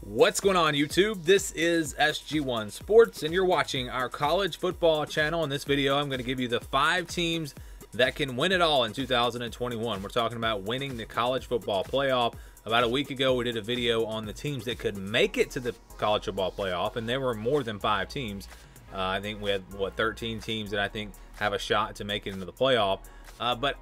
What's going on, YouTube? This is SG1 Sports, and you're watching our college football channel. In this video, I'm going to give you the 5 teams that can win it all in 2021. We're talking about winning the college football playoff. About a week ago, we did a video on the teams that could make it to the college football playoff, and there were more than 5 teams. I think we had, 13 teams that I think have a shot to make it into the playoff. But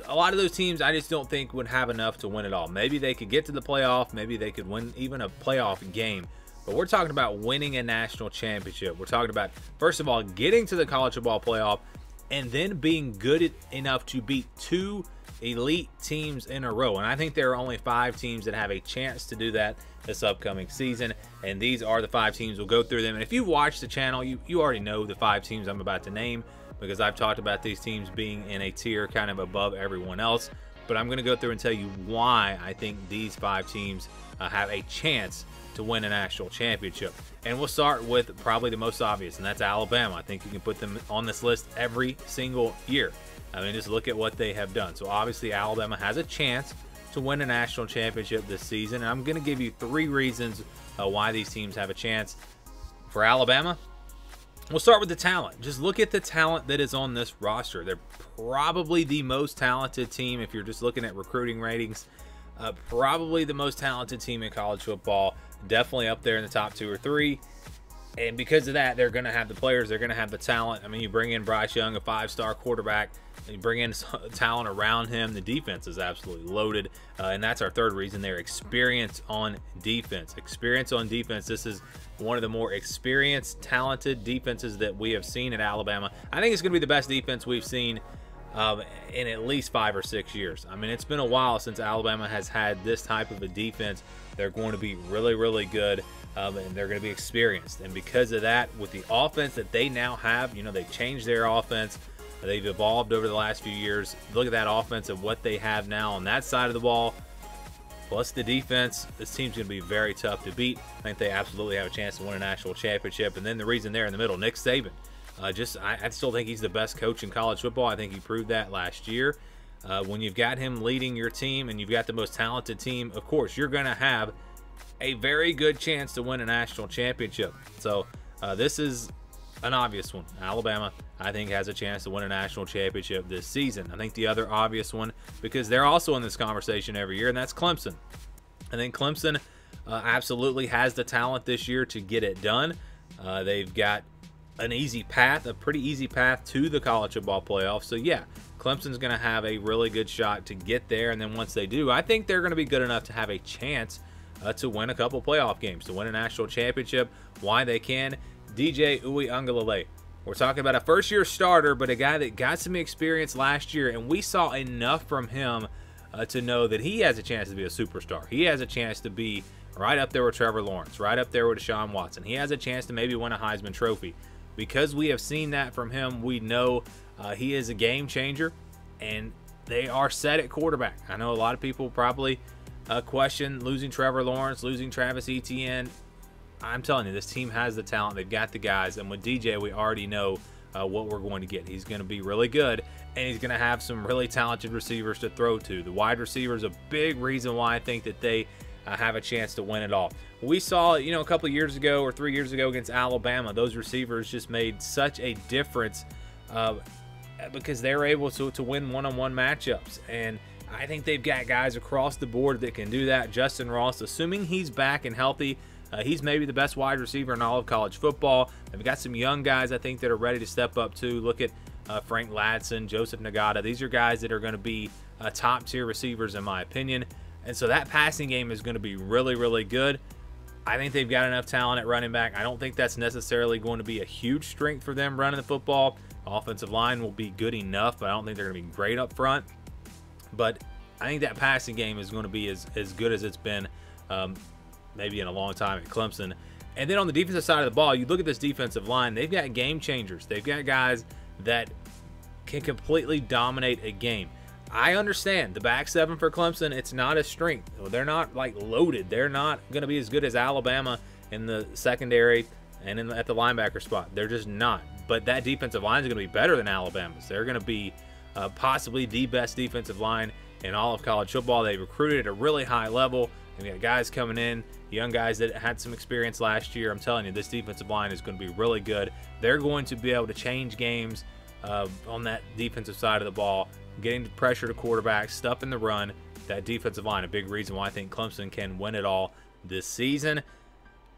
a lot of those teams I just don't think would have enough to win it all. Maybe they could get to the playoff. Maybe they could win even a playoff game. But we're talking about winning a national championship. We're talking about, first of all, getting to the college football playoff and then being good enough to beat 2 elite teams in a row. And I think there are only 5 teams that have a chance to do that this upcoming season. And these are the 5 teams. We'll go through them. And if you've watched the channel, you already know the 5 teams I'm about to name, because I've talked about these teams being in a tier kind of above everyone else. But I'm going to go through and tell you why I think these 5 teams have a chance to win a national championship. And we'll start with probably the most obvious, and that's Alabama. I think you can put them on this list every single year. I mean, just look at what they have done. So obviously Alabama has a chance to win a national championship this season. And I'm going to give you 3 reasons why these teams have a chance. For Alabama, we'll start with the talent. Just look at the talent that is on this roster. They're probably the most talented team if you're just looking at recruiting ratings. Probably the most talented team in college football. Definitely up there in the top 2 or 3. And because of that, they're going to have the players. They're going to have the talent. I mean, you bring in Bryce Young, a 5-star quarterback. And you bring in talent around him. The defense is absolutely loaded. And that's our 3rd reason there. Experience on defense. Experience on defense. This is one of the more experienced, talented defenses that we have seen at Alabama. I think it's going to be the best defense we've seen in at least 5 or 6 years. I mean, it's been a while since Alabama has had this type of a defense. They're going to be really, really good, and they're going to be experienced. And because of that, with the offense that they now have, you know, they've changed their offense. They've evolved over the last few years. Look at that offense and what they have now on that side of the ball. Plus the defense, this team's going to be very tough to beat. I think they absolutely have a chance to win a national championship. And then the reason there in the middle, Nick Saban. I still think he's the best coach in college football. I think he proved that last year. When you've got him leading your team and you've got the most talented team, of course, you're going to have a very good chance to win a national championship. So this is an obvious one. Alabama, I think, has a chance to win a national championship this season. I think the other obvious one, because they're also in this conversation every year, and that's Clemson. I think Clemson absolutely has the talent this year to get it done. They've got an easy path, a pretty easy path to the college football playoff. So yeah, Clemson's going to have a really good shot to get there. And then once they do, I think they're going to be good enough to have a chance to win a couple playoff games, to win a national championship. Why they can. DJ Uiagalelei. We're talking about a first-year starter, but a guy that got some experience last year, and we saw enough from him to know that he has a chance to be a superstar. He has a chance to be right up there with Trevor Lawrence, right up there with Deshaun Watson. He has a chance to maybe win a Heisman Trophy. Because we have seen that from him, we know he is a game changer, and they are set at quarterback. I know a lot of people probably question losing Trevor Lawrence, losing Travis Etienne. I'm telling you, this team has the talent. They've got the guys. And with DJ, we already know what we're going to get. He's going to be really good, and he's going to have some really talented receivers to throw to. The wide receivers, a big reason why I think that they have a chance to win it all. We saw, you know, a couple of years ago or 3 years ago against Alabama, those receivers just made such a difference because they were able to win one-on-one matchups. And I think they've got guys across the board that can do that. Justin Ross, assuming he's back and healthy, he's maybe the best wide receiver in all of college football. They've got some young guys, I think, that are ready to step up too. Look at Frank Ladson, Joseph Nagata. These are guys that are going to be top-tier receivers in my opinion. And so that passing game is going to be really, really good. I think they've got enough talent at running back. I don't think that's necessarily going to be a huge strength for them running the football. Offensive line will be good enough, but I don't think they're going to be great up front. But I think that passing game is going to be as good as it's been maybe in a long time at Clemson. And then on the defensive side of the ball, you look at this defensive line, they've got game changers. They've got guys that can completely dominate a game. I understand the back 7 for Clemson, it's not a strength. They're not like loaded. They're not going to be as good as Alabama in the secondary and at the linebacker spot. They're just not. But that defensive line is going to be better than Alabama's. They're going to be possibly the best defensive line in all of college football. They recruited at a really high level. And we got guys coming in, young guys that had some experience last year. I'm telling you, this defensive line is going to be really good. They're going to be able to change games on that defensive side of the ball, getting the pressure to quarterbacks, stuff in the run. That defensive line, a big reason why I think Clemson can win it all this season.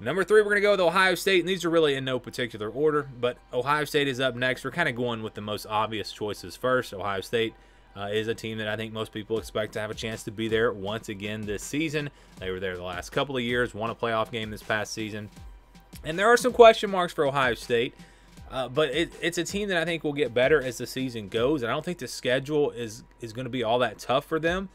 Number 3, we're going to go with Ohio State, and these are really in no particular order, but Ohio State is up next. We're kind of going with the most obvious choices first. Ohio State is a team that I think most people expect to have a chance to be there once again this season. They were there the last couple of years, won a playoff game this past season. And there are some question marks for Ohio State, but it's a team that I think will get better as the season goes. And I don't think the schedule is going to be all that tough for them.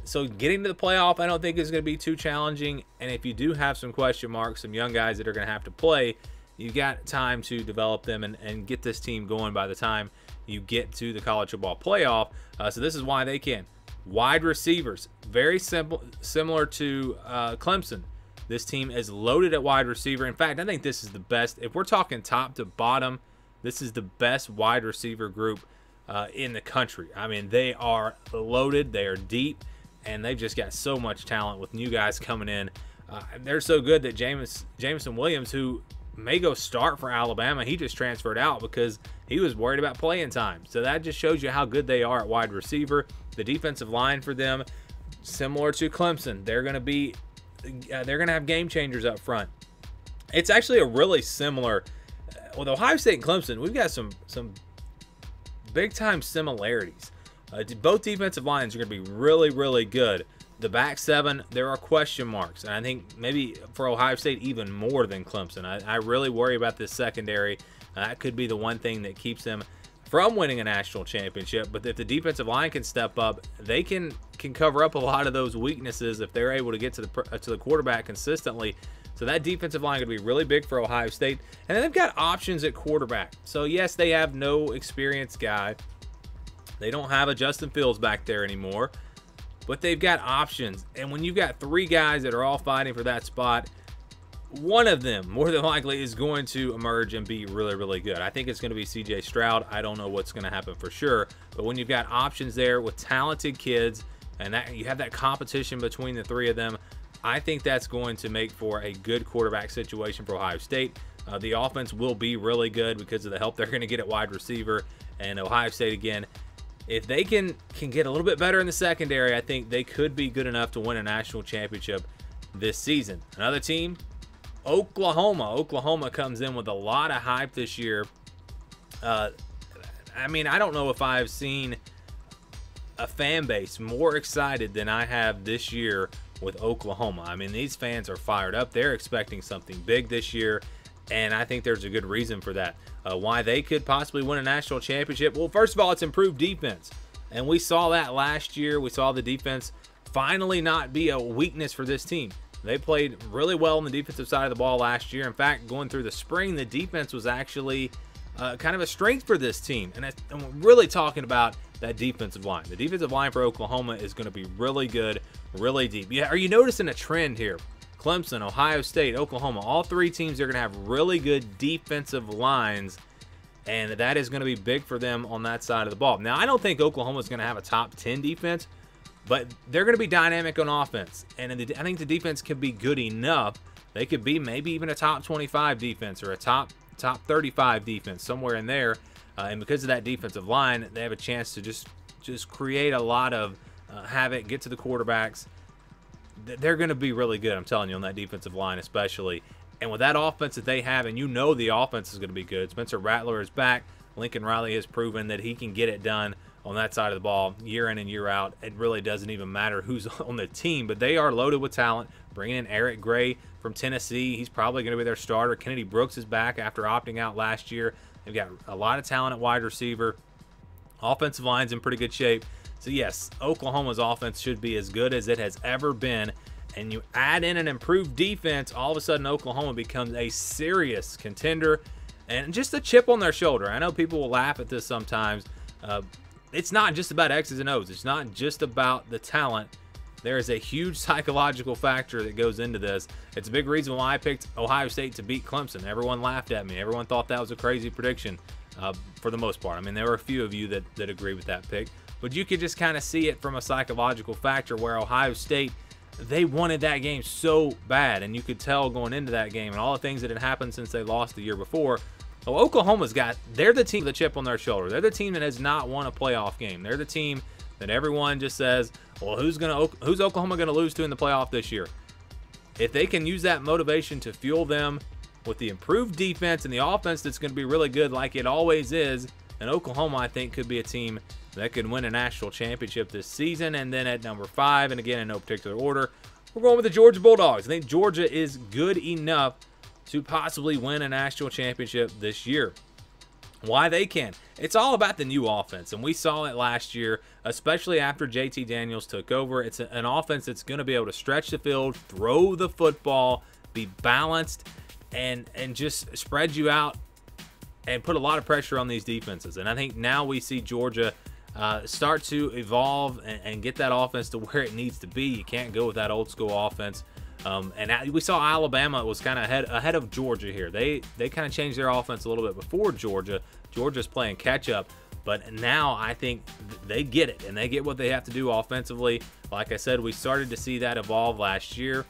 So getting to the playoff, I don't think is going to be too challenging. And if you do have some question marks, some young guys that are going to have to play, you've got time to develop them and get this team going by the time you get to the college football playoff. So this is why they can. Wide receivers, very simple, similar to Clemson. This team is loaded at wide receiver. In fact, I think this is the best. If we're talking top to bottom, this is the best wide receiver group in the country. I mean, they are loaded. They are deep. And they've just got so much talent with new guys coming in. They're so good that Jameson Williams, who may go start for Alabama, he just transferred out because he was worried about playing time. So that just shows you how good they are at wide receiver. The defensive line for them, similar to Clemson, they're going to have game changers up front. It's actually a really similar with Ohio State and Clemson. We've got some big time similarities. Both defensive lines are going to be really, really good. The back 7, there are question marks. And I think maybe for Ohio State even more than Clemson. I really worry about this secondary. That could be the one thing that keeps them from winning a national championship. But if the defensive line can step up, they can cover up a lot of those weaknesses if they're able to get to the quarterback consistently. So that defensive line is going to be really big for Ohio State. And then they've got options at quarterback. So yes, they have no experienced guy. They don't have a Justin Fields back there anymore, but they've got options. And when you've got 3 guys that are all fighting for that spot, one of them more than likely is going to emerge and be really, really good. I think it's going to be C.J. Stroud. I don't know what's going to happen for sure, but when you've got options there with talented kids and that you have that competition between the 3 of them, I think that's going to make for a good quarterback situation for Ohio State. The offense will be really good because of the help they're going to get at wide receiver. And Ohio State, again, if they can get a little bit better in the secondary, I think they could be good enough to win a national championship this season. Another team, Oklahoma. Oklahoma comes in with a lot of hype this year. I mean, I don't know if I've seen a fan base more excited than I have this year with Oklahoma. I mean, these fans are fired up. They're expecting something big this year, and I think there's a good reason for that. Why they could possibly win a national championship? Well, first of all, it's improved defense. And we saw that last year. We saw the defense finally not be a weakness for this team. They played really well on the defensive side of the ball last year. In fact, going through the spring, the defense was actually kind of a strength for this team. And we're really talking about that defensive line. The defensive line for Oklahoma is going to be really good, really deep. Yeah, are you noticing a trend here? Clemson, Ohio State, Oklahoma, all 3 teams are going to have really good defensive lines, and that is going to be big for them on that side of the ball. Now, I don't think Oklahoma is going to have a top 10 defense, but they're going to be dynamic on offense, and I think the defense can be good enough. They could be maybe even a top 25 defense or a top 35 defense, somewhere in there, and because of that defensive line, they have a chance to just create a lot of havoc, get to the quarterbacks. They're going to be really good, I'm telling you, on that defensive line especially. And with that offense that they have, and you know the offense is going to be good. Spencer Rattler is back. Lincoln Riley has proven that he can get it done on that side of the ball year in and year out. It really doesn't even matter who's on the team, but they are loaded with talent. Bringing in Eric Gray from Tennessee, he's probably going to be their starter. Kennedy Brooks is back after opting out last year. They've got a lot of talent at wide receiver. Offensive line's in pretty good shape. So yes, Oklahoma's offense should be as good as it has ever been. And you add in an improved defense, all of a sudden Oklahoma becomes a serious contender and just a chip on their shoulder. I know people will laugh at this sometimes. It's not just about X's and O's. It's not just about the talent. There is a huge psychological factor that goes into this. It's a big reason why I picked Ohio State to beat Clemson. Everyone laughed at me. Everyone thought that was a crazy prediction for the most part. I mean, there were a few of you that agree with that pick. But you could just kind of see it from a psychological factor where Ohio State, they wanted that game so bad, and you could tell going into that game and all the things that had happened since they lost the year before. Well, Oklahoma's they're the team with a chip on their shoulder. They're the team that has not won a playoff game. They're the team that everyone just says, well, who's Oklahoma going to lose to in the playoff this year? If they can use that motivation to fuel them with the improved defense and the offense that's going to be really good like it always is, then Oklahoma, I think, could be a team that could win a national championship this season. And then at number 5, and again in no particular order, we're going with the Georgia Bulldogs. I think Georgia is good enough to possibly win a national championship this year. Why they can? It's all about the new offense, and we saw it last year, especially after JT Daniels took over. It's an offense that's going to be able to stretch the field, throw the football, be balanced, and just spread you out and put a lot of pressure on these defenses. And I think now we see Georgia start to evolve and get that offense to where it needs to be. You can't go with that old school offense. And we saw Alabama was kind of ahead of Georgia here. They kind of changed their offense a little bit before Georgia. Georgia's playing catch up, but now I think they get it, and they get what they have to do offensively. Like I said, we started to see that evolve last year.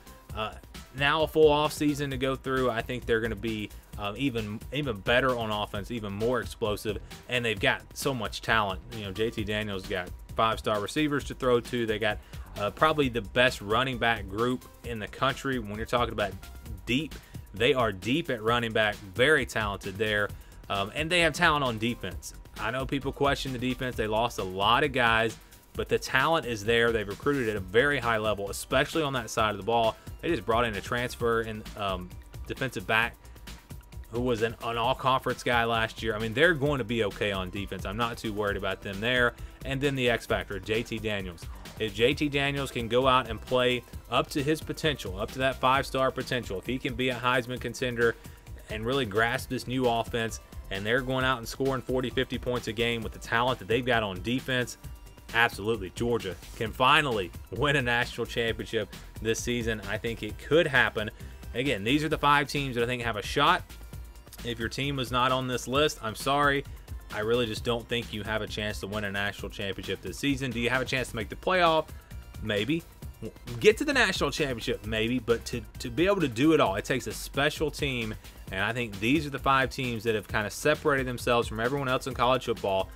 Now a full off season to go through, I think they're going to be even better on offense, even more explosive, and they've got so much talent. You know, JT Daniels got 5-star receivers to throw to. They got probably the best running back group in the country. When you're talking about deep, they are deep at running back, very talented there, and they have talent on defense. I know people question the defense. They lost a lot of guys, but the talent is there. They've recruited at a very high level, especially on that side of the ball. They just brought in a transfer and defensive back who was an all-conference guy last year. I mean, they're going to be okay on defense. I'm not too worried about them there. And then the X factor, JT Daniels. If JT Daniels can go out and play up to his potential, up to that 5-star potential, if he can be a Heisman contender and really grasp this new offense, and they're going out and scoring 40, 50 points a game with the talent that they've got on defense, absolutely, Georgia can finally win a national championship this season. I think it could happen. Again, these are the 5 teams that I think have a shot. If your team was not on this list, I'm sorry. I really just don't think you have a chance to win a national championship this season. Do you have a chance to make the playoff? Maybe. Get to the national championship? Maybe. But to be able to do it all, it takes a special team. And I think these are the 5 teams that have kind of separated themselves from everyone else in college football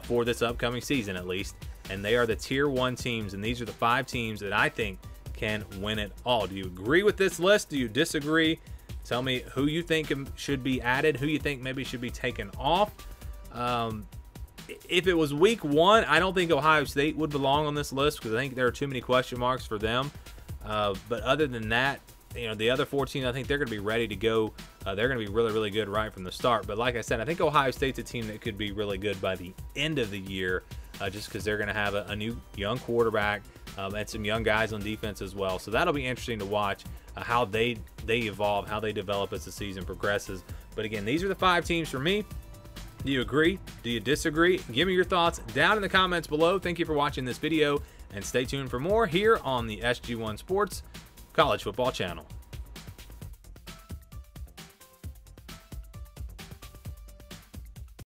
for this upcoming season at least. And they are the Tier 1 teams. And these are the 5 teams that I think can win it all. Do you agree with this list? Do you disagree? Tell me who you think should be added, who you think maybe should be taken off. If it was week 1, I don't think Ohio State would belong on this list because I think there are too many question marks for them. But other than that, you know, the other 14, I think they're going to be ready to go. They're going to be really, really good right from the start. But like I said, I think Ohio State's a team that could be really good by the end of the year just because they're going to have a new young quarterback and some young guys on defense as well. So that'll be interesting to watch how they evolve, how they develop as the season progresses. But again, these are the 5 teams for me. Do you agree? Do you disagree? Give me your thoughts down in the comments below. Thank you for watching this video, and stay tuned for more here on the SG1 Sports College Football Channel.